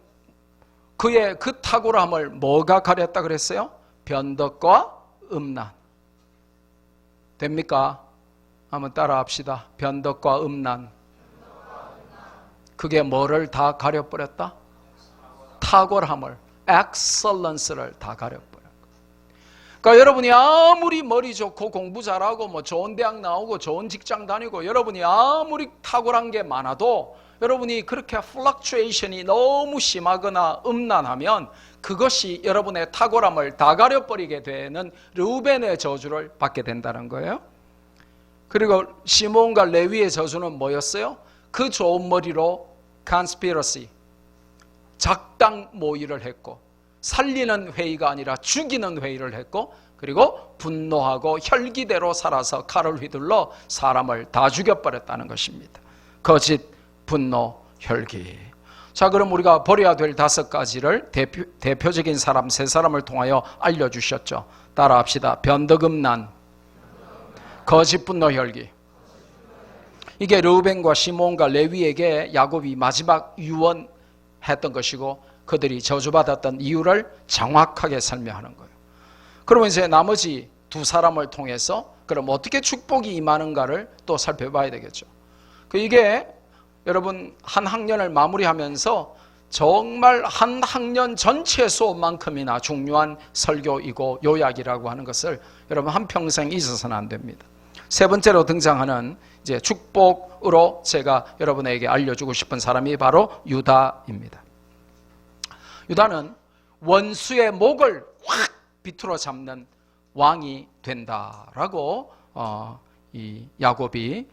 그의 그 탁월함을 뭐가 가렸다 그랬어요? 변덕과 음란. 됩니까? 한번 따라합시다. 변덕과 음란. 그게 뭐를 다 가려버렸다? 탁월함을, excellence를 다 가려버렸다. 그러니까 여러분이 아무리 머리 좋고 공부 잘하고 뭐 좋은 대학 나오고 좋은 직장 다니고 여러분이 아무리 탁월한 게 많아도 여러분이 그렇게 플럭추에이션이 너무 심하거나 음란하면 그것이 여러분의 탁월함을 다 가려버리게 되는 르우벤의 저주를 받게 된다는 거예요. 그리고 시몬과 레위의 저주는 뭐였어요? 그 좋은 머리로 conspiracy, 작당 모의를 했고 살리는 회의가 아니라 죽이는 회의를 했고 그리고 분노하고 혈기대로 살아서 칼을 휘둘러 사람을 다 죽여버렸다는 것입니다. 거짓, 분노, 혈기. 자, 그럼 우리가 버려야 될 5가지를 대표적인 사람 3사람을 통하여 알려주셨죠. 따라합시다. 변덕음란, 거짓, 분노, 혈기. 이게 르우벤과 시몬과 레위에게 야곱이 마지막 유언했던 것이고 그들이 저주받았던 이유를 정확하게 설명하는 거예요. 그러면 이제 나머지 2사람을 통해서 그럼 어떻게 축복이 임하는가를 또 살펴봐야 되겠죠. 이게 여러분 한 학년을 마무리하면서 정말 한 학년 전체 수업만큼이나 중요한 설교이고 요약이라고 하는 것을 여러분 한평생 잊어서는 안 됩니다. 3번째로 등장하는 이제 축복으로 제가 여러분에게 알려주고 싶은 사람이 바로 유다입니다. 유다는 원수의 목을 확 비틀어 잡는 왕이 된다라고 이 야곱이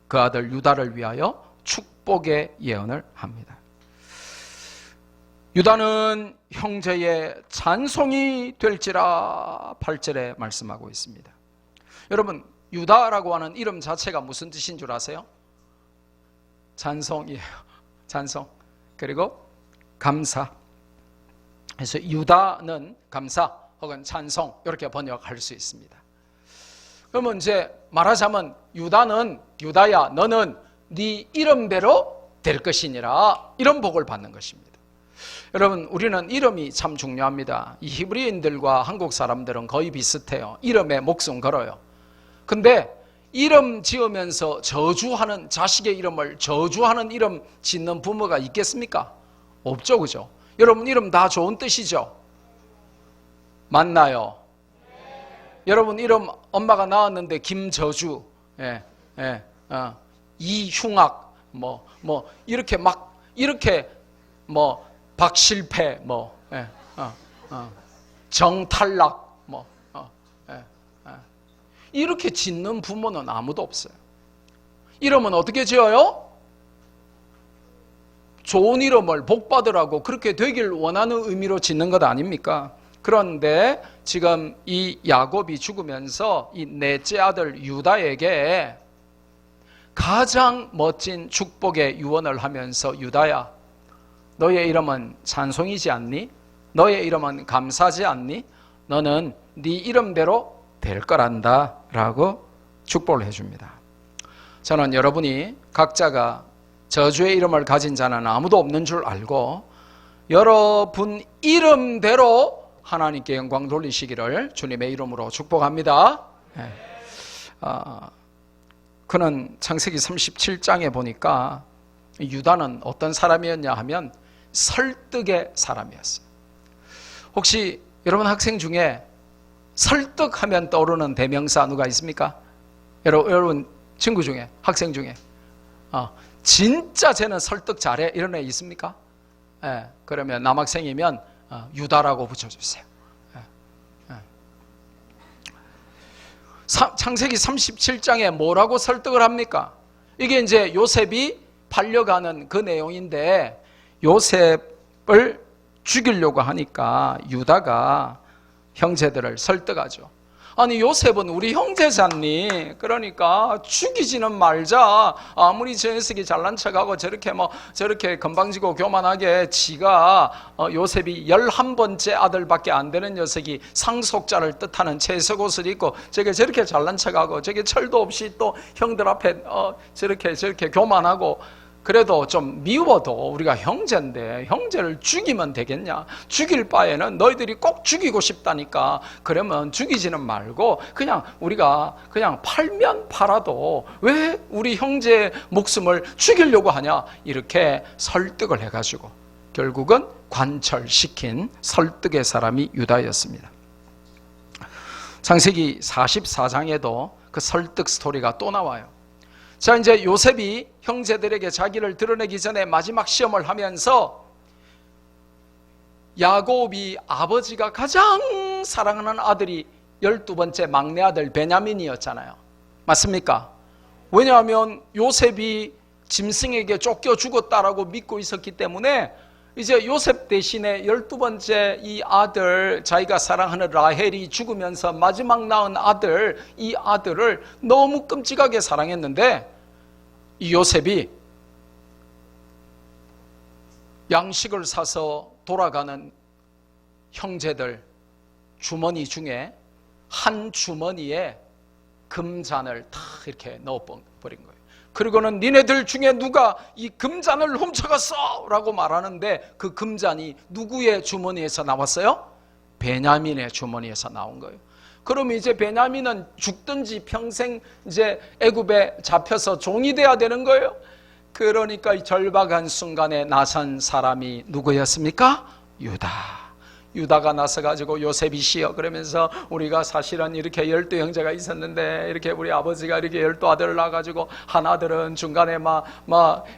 그 아들 유다를 위하여 축복의 예언을 합니다. 유다는 형제의 잔송이 될지라 8절에 말씀하고 있습니다. 여러분 유다라고 하는 이름 자체가 무슨 뜻인 줄 아세요? 잔송이에요. 잔송. 그리고 감사. 그래서 유다는 감사 혹은 찬송 이렇게 번역할 수 있습니다. 그러면 이제 말하자면 유다는 유다야 너는 네 이름대로 될 것이니라 이런 복을 받는 것입니다. 여러분 우리는 이름이 참 중요합니다. 이 히브리인들과 한국 사람들은 거의 비슷해요. 이름에 목숨 걸어요. 근데 이름 지으면서 저주하는 자식의 이름을 저주하는 이름 짓는 부모가 있겠습니까? 없죠, 그죠? 여러분 이름 다 좋은 뜻이죠? 맞나요? 여러분 이름 엄마가 낳았는데 김저주, 이흉악, 이렇게 박실패, 정탈락, 이렇게 짓는 부모는 아무도 없어요. 이름은 어떻게 지어요? 좋은 이름을 복 받으라고 그렇게 되길 원하는 의미로 짓는 것 아닙니까? 그런데 지금 이 야곱이 죽으면서 이 넷째 아들 유다에게 가장 멋진 축복의 유언을 하면서 유다야, 너의 이름은 찬송이지 않니? 너의 이름은 감사지 않니? 너는 네 이름대로 될 거란다 라고 축복을 해줍니다. 저는 여러분이 각자가 저주의 이름을 가진 자는 아무도 없는 줄 알고 여러분 이름대로 하나님께 영광 돌리시기를 주님의 이름으로 축복합니다. 그는 창세기 37장에 보니까 유다는 어떤 사람이었냐 하면 설득의 사람이었어요. 혹시 여러분 학생 중에 설득하면 떠오르는 대명사 누가 있습니까? 여러분 친구 중에, 학생 중에 진짜 쟤는 설득 잘해 이런 애 있습니까? 그러면 남학생이면 유다라고 붙여주세요. 창세기 37장에 뭐라고 설득을 합니까? 이게 이제 요셉이 팔려가는 그 내용인데, 요셉을 죽이려고 하니까 유다가 형제들을 설득하죠. 아니 요셉은 우리 형제잖니, 그러니까 죽이지는 말자. 아무리 저 녀석이 잘난 척하고 저렇게 건방지고 교만하게, 지가 요셉이 11번째 아들밖에 안 되는 녀석이 상속자를 뜻하는 채색옷을 입고 저렇게 잘난 척하고 저게 철도 없이 또 형들 앞에 저렇게 교만하고, 그래도 좀 미워도 우리가 형제인데 형제를 죽이면 되겠냐? 죽일 바에는 너희들이 꼭 죽이고 싶다니까. 그러면 죽이지는 말고 그냥 우리가 그냥 팔면 팔아도 왜 우리 형제 목숨을 죽이려고 하냐? 이렇게 설득을 해가지고 결국은 관철시킨 설득의 사람이 유다였습니다. 창세기 44장에도 그 설득 스토리가 또 나와요. 자, 이제 요셉이 형제들에게 자기를 드러내기 전에 마지막 시험을 하면서 야곱이 아버지가 가장 사랑하는 아들이 12번째 막내 아들 베냐민이었잖아요. 맞습니까? 왜냐하면 요셉이 짐승에게 쫓겨 죽었다라고 믿고 있었기 때문에 이제 요셉 대신에 12번째 이 아들, 자기가 사랑하는 라헬이 죽으면서 마지막 낳은 아들, 이 아들을 너무 끔찍하게 사랑했는데, 이 요셉이 양식을 사서 돌아가는 형제들 주머니 중에 한 주머니에 금잔을 다 이렇게 넣어버린 거예요. 그리고는 니네들 중에 누가 이 금잔을 훔쳐갔어? 라고 말하는데 그 금잔이 누구의 주머니에서 나왔어요? 베냐민의 주머니에서 나온 거예요. 그럼 이제 베냐민은 죽든지 평생 이제 애굽에 잡혀서 종이 돼야 되는 거예요. 그러니까 이 절박한 순간에 나선 사람이 누구였습니까? 유다가 나서가지고 요셉이시여 그러면서, 우리가 사실은 이렇게 12형제가 있었는데 이렇게 우리 아버지가 이렇게 12아들을 낳아가지고 한 아들은 중간에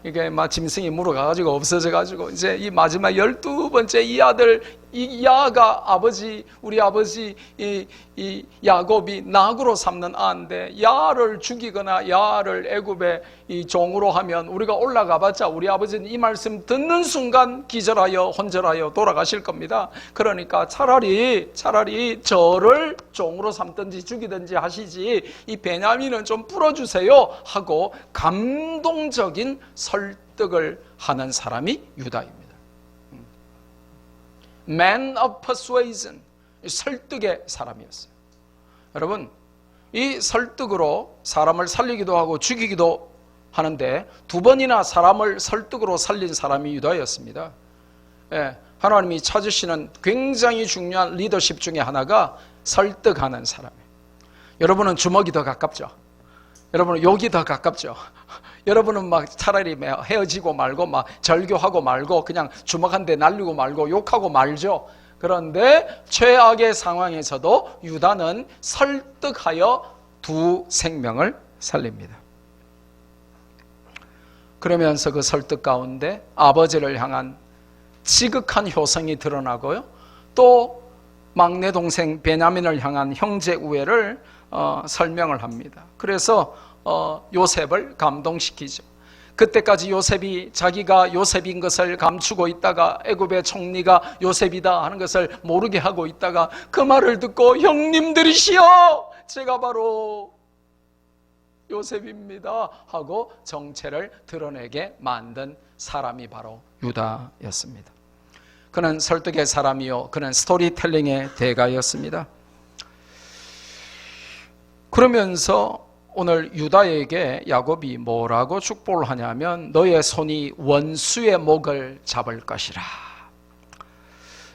이게 짐승이 물어가가지고 없어져가지고 이제 이 마지막 12번째 이 아들, 이 야가 우리 아버지 이 야곱이 낙으로 삼는 아인데, 야를 죽이거나 야를 애굽의 이 종으로 하면 우리가 올라가봤자 우리 아버지는 이 말씀 듣는 순간 기절하여 혼절하여 돌아가실 겁니다. 그러니까 차라리 저를 종으로 삼든지 죽이든지 하시지, 이 베냐민은 좀 풀어주세요 하고 감동적인 설득을 하는 사람이 유다입니다. Man of persuasion, 설득의 사람이었어요. 여러분, 이 설득으로 사람을 살리기도 하고 죽이기도 하는데 2번이나 사람을 설득으로 살린 사람이 유다였습니다. 하나님이 찾으시는 굉장히 중요한 리더십 중에 하나가 설득하는 사람이에요. 여러분은 주먹이 더 가깝죠? 여러분은 욕이 더 가깝죠? 여러분은 차라리 헤어지고 말고 절교하고 말고 그냥 주먹 한 대 날리고 말고 욕하고 말죠. 그런데 최악의 상황에서도 유다는 설득하여 2 생명을 살립니다. 그러면서 그 설득 가운데 아버지를 향한 지극한 효성이 드러나고요, 또 막내 동생 베냐민을 향한 형제 우애를 설명을 합니다. 그래서 요셉을 감동시키죠. 그때까지 요셉이 자기가 요셉인 것을 감추고 있다가 애굽의 총리가 요셉이다 하는 것을 모르게 하고 있다가 그 말을 듣고 형님들이시여, 제가 바로 요셉입니다 하고 정체를 드러내게 만든 사람이 바로 유다였습니다. 그는 설득의 사람이요, 그는 스토리텔링의 대가였습니다. 그러면서 오늘 유다에게 야곱이 뭐라고 축복을 하냐면 너의 손이 원수의 목을 잡을 것이라.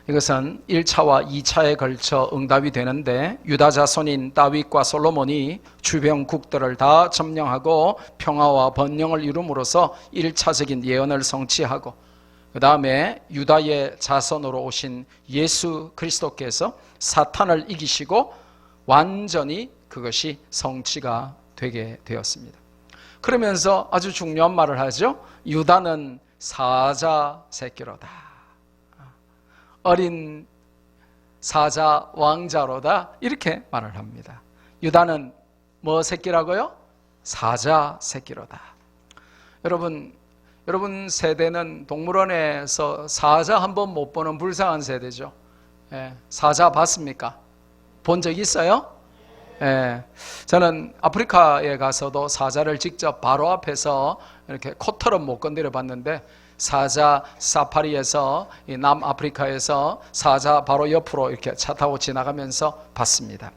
이것은 1차와 2차에 걸쳐 응답이 되는데 유다 자손인 다윗과 솔로몬이 주변 국들을 다 점령하고 평화와 번영을 이룸으로써 1차적인 예언을 성취하고 그 다음에 유다의 자손으로 오신 예수 그리스도께서 사탄을 이기시고 완전히 그것이 성취가 되게 되었습니다. 그러면서 아주 중요한 말을 하죠. 유다는 사자 새끼로다. 어린 사자 왕자로다. 이렇게 말을 합니다. 유다는 뭐 새끼라고요? 사자 새끼로다. 여러분 세대는 동물원에서 사자 한 번 못 보는 불쌍한 세대죠. 예, 사자 봤습니까? 본 적 있어요? 예, 저는 아프리카에 가서도 사자를 직접 바로 앞에서 이렇게 코털은 못 건드려 봤는데 사자 사파리에서 남아프리카에서 사자 바로 옆으로 이렇게 차 타고 지나가면서 봤습니다.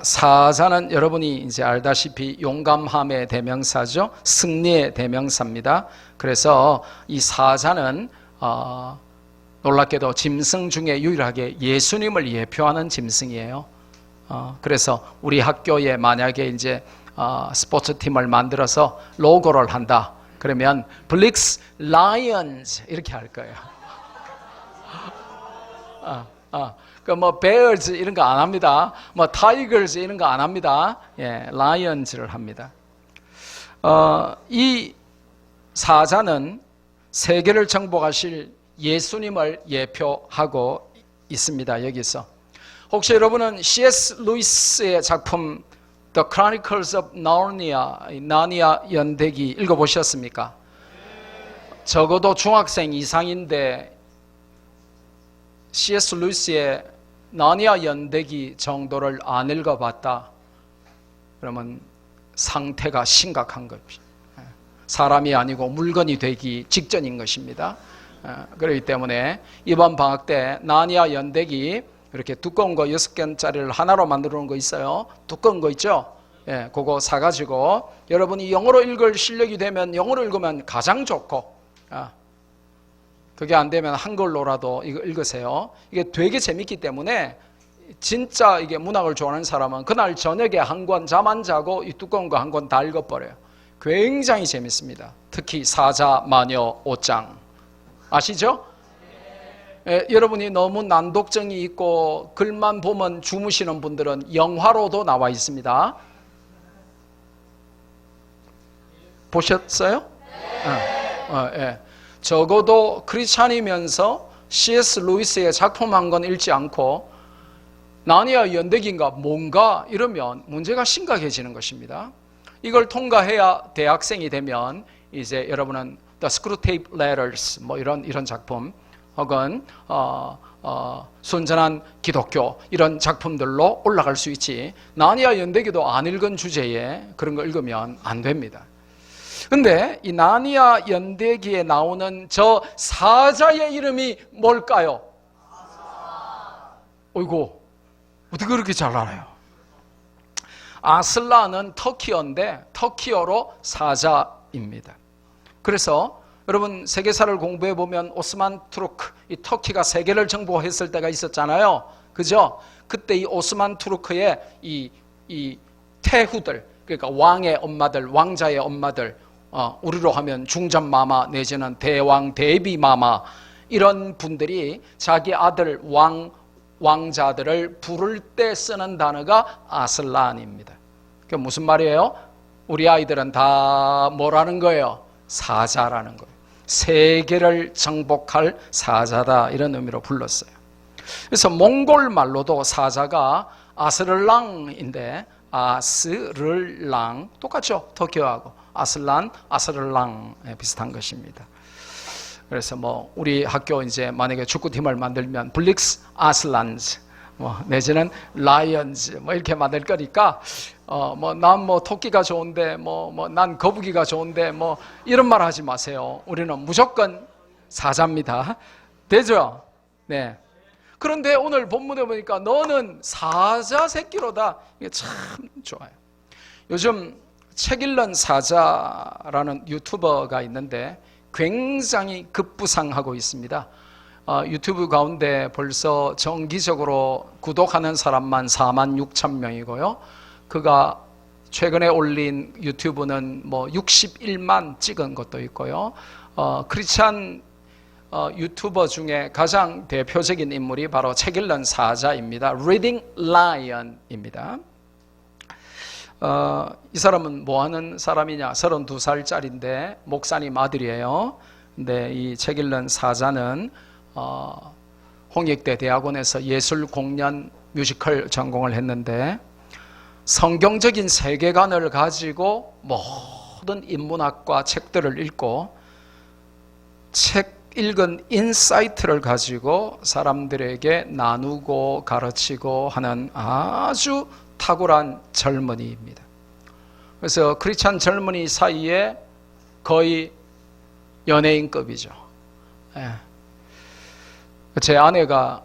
사자는 여러분이 이제 알다시피 용감함의 대명사죠. 승리의 대명사입니다. 그래서 이 사자는 놀랍게도 짐승 중에 유일하게 예수님을 예표하는 짐승이에요. 그래서 우리 학교에 만약에 이제 스포츠팀을 만들어서 로고를 한다. 그러면 블릭스 라이언즈 이렇게 할 거예요. 그 뭐 베어즈 이런 거 안 합니다. 뭐 타이거즈 이런 거 안 합니다. 예, 라이언즈를 합니다. 이 사자는 세계를 정복하실 예수님을 예표하고 있습니다. 여기서 혹시 여러분은 C.S. 루이스의 작품 The Chronicles of Narnia, 나니아 연대기 읽어보셨습니까? 적어도 중학생 이상인데 C.S. 루이스의 나니아 연대기 정도를 안 읽어봤다. 그러면 상태가 심각한 것입니다. 사람이 아니고 물건이 되기 직전인 것입니다. 그렇기 때문에 이번 방학 때 나니아 연대기 이렇게 두꺼운 거 6개짜리를 하나로 만들어 놓은 거 있어요. 두꺼운 거 있죠? 예, 그거 사가지고 여러분이 영어로 읽을 실력이 되면 영어로 읽으면 가장 좋고 그게 안 되면 한글로라도 이거 읽으세요. 이게 되게 재밌기 때문에 진짜 이게 문학을 좋아하는 사람은 그날 저녁에 한 권 잠 안 자고 이 두꺼운 거 한 권 다 읽어버려요. 굉장히 재밌습니다. 특히 사자 마녀 옷장 아시죠? 예, 여러분이 너무 난독증이 있고 글만 보면 주무시는 분들은 영화로도 나와 있습니다. 보셨어요? 예. 적어도 크리스찬이면서 C.S. 루이스의 작품 한 권 읽지 않고 나니아 연대기인가 뭔가 이러면 문제가 심각해지는 것입니다. 이걸 통과해야 대학생이 되면 이제 여러분은 The Screwtape Letters 뭐 이런 작품 혹은 순전한 기독교 이런 작품들로 올라갈 수 있지 나니아 연대기도 안 읽은 주제에 그런 거 읽으면 안 됩니다. 근데 이 나니아 연대기에 나오는 저 사자의 이름이 뭘까요? 어이구, 어떻게 그렇게 잘 알아요? 아슬란은 터키어인데 터키어로 사자입니다. 그래서 여러분 세계사를 공부해 보면 오스만 투르크, 이 터키가 세계를 정복했을 때가 있었잖아요. 그죠? 그때 이 오스만 투르크의 이 태후들, 그러니까 왕의 엄마들, 왕자의 엄마들, 우리로 하면 중전마마 내지는 대왕 대비마마 이런 분들이 자기 아들 왕자들을 부를 때 쓰는 단어가 아슬란입니다. 그게 무슨 말이에요? 우리 아이들은 다 뭐라는 거예요? 사자라는 거예요. 세계를 정복할 사자다 이런 의미로 불렀어요. 그래서 몽골 말로도 사자가 아스르랑인데 아스르랑 똑같죠? 터키어하고 아슬란, 아스르랑 비슷한 것입니다. 그래서 뭐 우리 학교 이제 만약에 축구팀을 만들면 블릭스 아슬란즈 뭐 내지는 라이언즈 뭐 이렇게 만들 거니까 난 토끼가 좋은데, 난 거북이가 좋은데, 이런 말 하지 마세요. 우리는 무조건 사자입니다. 되죠? 네. 그런데 오늘 본문에 보니까 너는 사자 새끼로다. 이게 참 좋아요. 요즘 책 읽는 사자라는 유튜버가 있는데 굉장히 급부상하고 있습니다. 유튜브 가운데 벌써 정기적으로 구독하는 사람만 46,000명이고요. 그가 최근에 올린 유튜브는 61만 찍은 것도 있고요. 크리스찬 유튜버 중에 가장 대표적인 인물이 바로 책 읽는 사자입니다. Reading Lion입니다. 이 사람은 뭐 하는 사람이냐? 32살짜리인데 목사님 아들이에요. 근데 이 책 읽는 사자는 홍익대 대학원에서 예술 공연 뮤지컬 전공을 했는데 성경적인 세계관을 가지고 모든 인문학과 책들을 읽고 책 읽은 인사이트를 가지고 사람들에게 나누고 가르치고 하는 아주 탁월한 젊은이입니다. 그래서 크리스찬 젊은이 사이에 거의 연예인급이죠. 제 아내가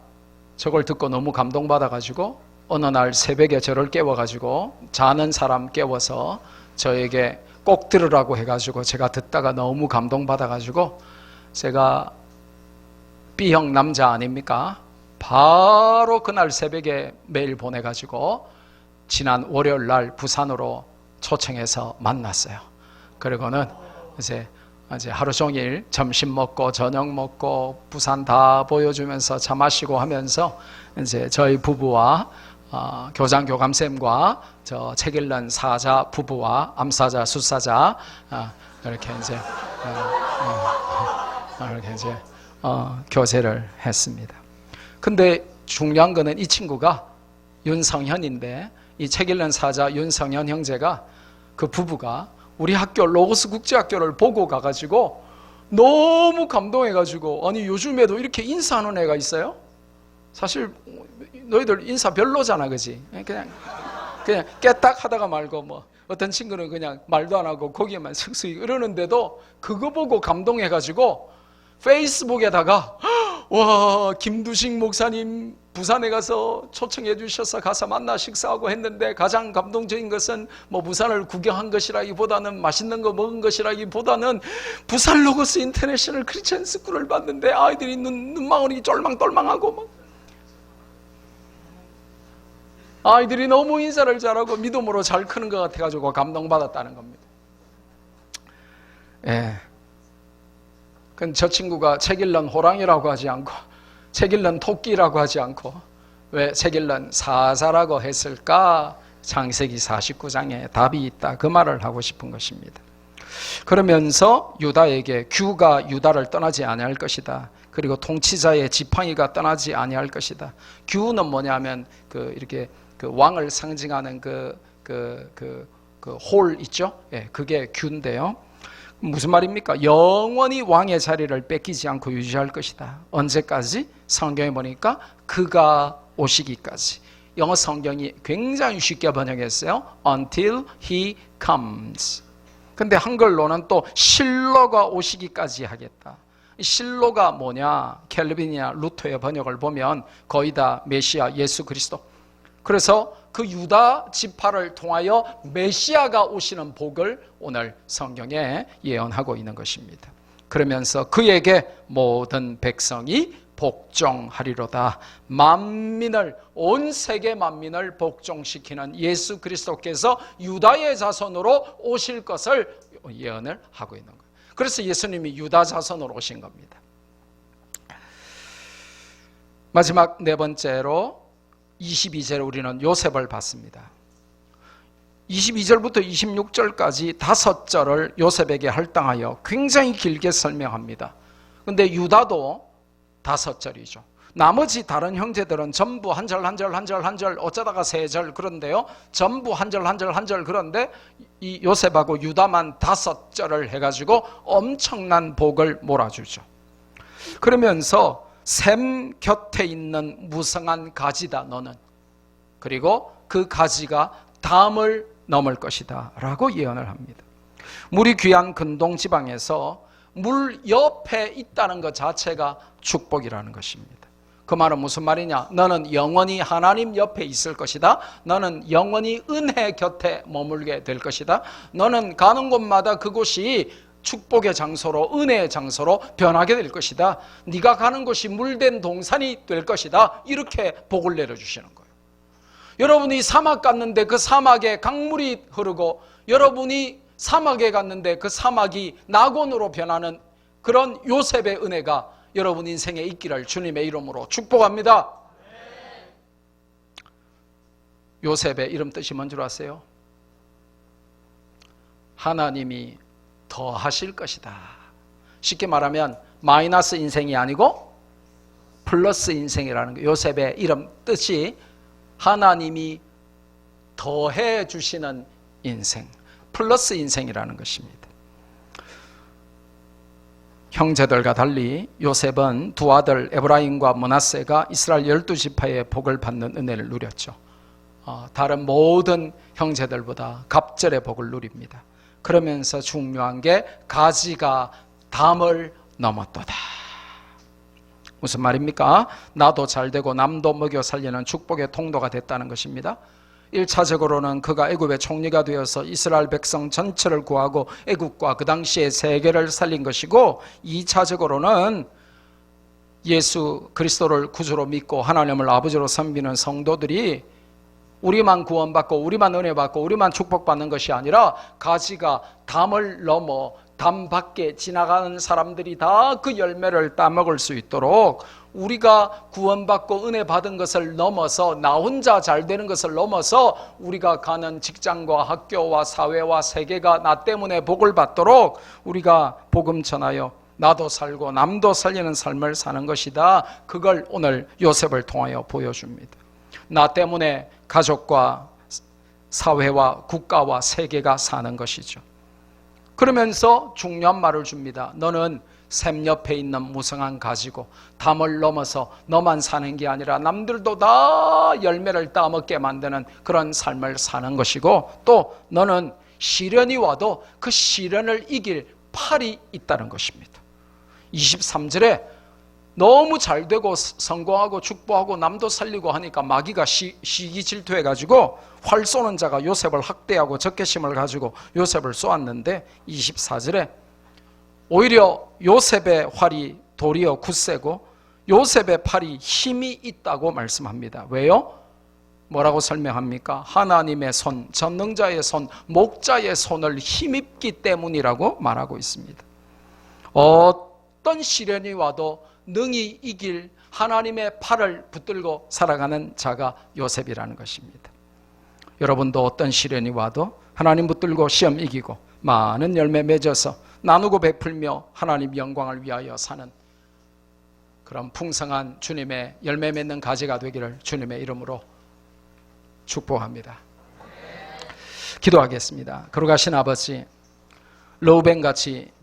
저걸 듣고 너무 감동받아가지고 어느 날 새벽에 저를 깨워가지고 자는 사람 깨워서 저에게 꼭 들으라고 해가지고 제가 듣다가 너무 감동받아가지고 제가 B형 남자 아닙니까? 바로 그날 새벽에 메일 보내가지고 지난 월요일 날 부산으로 초청해서 만났어요. 그리고는 이제 하루 종일 점심 먹고 저녁 먹고 부산 다 보여주면서 차 마시고 하면서 이제 저희 부부와 교장 교감쌤과 저 책 읽는 사자 부부와 암사자 숫사자 이렇게 이제 교제를 했습니다. 근데 중요한 거는 이 친구가 윤성현인데 이 책 읽는 사자 윤성현 형제가 그 부부가 우리 학교 로고스 국제학교를 보고 가가지고 너무 감동해가지고 아니 요즘에도 이렇게 인사하는 애가 있어요? 사실 너희들 인사 별로잖아, 그지? 그냥 깨딱 하다가 말고 어떤 친구는 그냥 말도 안 하고 거기에만 슥슥 이러는데도 그거 보고 감동해가지고 페이스북에다가 와 김두식 목사님 부산에 가서 초청해 주셔서 가서 만나 식사하고 했는데 가장 감동적인 것은 부산을 구경한 것이라기보다는 맛있는 거 먹은 것이라기보다는 부산 로고스 인터내셔널 크리스천 스쿨을 봤는데 아이들이 눈망울이 쫄망똘망하고 아이들이 너무 인사를 잘하고 믿음으로 잘 크는 것 같아가지고 감동받았다는 겁니다. 예. 저 친구가 책 읽는 호랑이라고 하지 않고 책 읽는 토끼라고 하지 않고 왜 책 읽는 사자라고 했을까? 창세기 49장에 답이 있다. 그 말을 하고 싶은 것입니다. 그러면서 유다에게 규가 유다를 떠나지 아니할 것이다. 그리고 통치자의 지팡이가 떠나지 아니할 것이다. 규는 뭐냐면 이렇게 왕을 상징하는 홀 있죠? 예, 그게 규인데요. 무슨 말입니까? 영원히 왕의 자리를 뺏기지 않고 유지할 것이다. 언제까지? 성경에 보니까 그가 오시기까지. 영어 성경이 굉장히 쉽게 번역했어요. Until he comes. 근데 한글로는 또 실로가 오시기까지 하겠다. 실로가 뭐냐? 켈빈이나 루터의 번역을 보면 거의 다 메시아 예수 그리스도. 그래서 그 유다 지파를 통하여 메시아가 오시는 복을 오늘 성경에 예언하고 있는 것입니다. 그러면서 그에게 모든 백성이 복종하리로다. 만민을, 온 세계 만민을 복종시키는 예수 그리스도께서 유다의 자손으로 오실 것을 예언을 하고 있는 거예요. 그래서 예수님이 유다 자손으로 오신 겁니다. 마지막 네 번째로 22절에 우리는 요셉을 봤습니다. 22절부터 26절까지 5절을 요셉에게 할당하여 굉장히 길게 설명합니다. 그런데 유다도 5절이죠. 나머지 다른 형제들은 전부 한 절 한 절 한 절 한 절 어쩌다가 3절 그런데요. 전부 한 절 한 절 한 절 그런데 이 요셉하고 유다만 5절을 해가지고 엄청난 복을 몰아주죠. 그러면서 샘 곁에 있는 무성한 가지다 너는. 그리고 그 가지가 담을 넘을 것이다 라고 예언을 합니다. 물이 귀한 근동 지방에서 물 옆에 있다는 것 자체가 축복이라는 것입니다. 그 말은 무슨 말이냐? 너는 영원히 하나님 옆에 있을 것이다. 너는 영원히 은혜 곁에 머물게 될 것이다. 너는 가는 곳마다 그곳이 축복의 장소로, 은혜의 장소로 변하게 될 것이다. 네가 가는 곳이 물된 동산이 될 것이다. 이렇게 복을 내려주시는 거예요. 여러분이 사막 갔는데 그 사막에 강물이 흐르고, 여러분이 사막에 갔는데 그 사막이 낙원으로 변하는 그런 요셉의 은혜가 여러분 인생에 있기를 주님의 이름으로 축복합니다. 요셉의 이름 뜻이 뭔 줄 아세요? 하나님이 더 하실 것이다. 쉽게 말하면 마이너스 인생이 아니고 플러스 인생이라는 거예요. 요셉의 이름 뜻이 하나님이 더해 주시는 인생, 플러스 인생이라는 것입니다. 형제들과 달리 요셉은 두 아들 에브라임과 므낫세가 이스라엘 12지파의 복을 받는 은혜를 누렸죠. 다른 모든 형제들보다 갑절의 복을 누립니다. 그러면서 중요한 게 가지가 담을 넘었도다. 무슨 말입니까? 나도 잘되고 남도 먹여 살리는 축복의 통로가 됐다는 것입니다. 1차적으로는 그가 애굽의 총리가 되어서 이스라엘 백성 전체를 구하고 애굽과 그 당시의 세계를 살린 것이고, 2차적으로는 예수 그리스도를 구주로 믿고 하나님을 아버지로 섬기는 성도들이 우리만 구원받고 우리만 은혜 받고 우리만 축복받는 것이 아니라 가지가 담을 넘어 담 밖에 지나가는 사람들이 다 그 열매를 따먹을 수 있도록 우리가 구원받고 은혜 받은 것을 넘어서 나 혼자 잘 되는 것을 넘어서 우리가 가는 직장과 학교와 사회와 세계가 나 때문에 복을 받도록 우리가 복음 전하여 나도 살고 남도 살리는 삶을 사는 것이다. 그걸 오늘 요셉을 통하여 보여줍니다. 나 때문에 가족과 사회와 국가와 세계가 사는 것이죠. 그러면서 중요한 말을 줍니다. 너는 샘 옆에 있는 무성한 가지고 담을 넘어서 너만 사는 게 아니라 남들도 다 열매를 따먹게 만드는 그런 삶을 사는 것이고, 또 너는 시련이 와도 그 시련을 이길 팔이 있다는 것입니다. 23절에 너무 잘 되고 성공하고 축복하고 남도 살리고 하니까 마귀가 시기 질투해가지고 활 쏘는 자가 요셉을 학대하고 적개심을 가지고 요셉을 쏘았는데, 24절에 오히려 요셉의 활이 도리어 굳세고 요셉의 팔이 힘이 있다고 말씀합니다. 왜요? 뭐라고 설명합니까? 하나님의 손, 전능자의 손, 목자의 손을 힘입기 때문이라고 말하고 있습니다. 어떤 시련이 와도 능히 이길 하나님의 팔을 붙들고 살아가는 자가 요셉이라는 것입니다. 여러분도 어떤 시련이 와도 하나님 붙들고 시험 이기고 많은 열매 맺어서 나누고 베풀며 하나님 영광을 위하여 사는 그런 풍성한 주님의 열매 맺는 가지가 되기를 주님의 이름으로 축복합니다. 기도하겠습니다. 거룩하신 아버지, 르우벤같이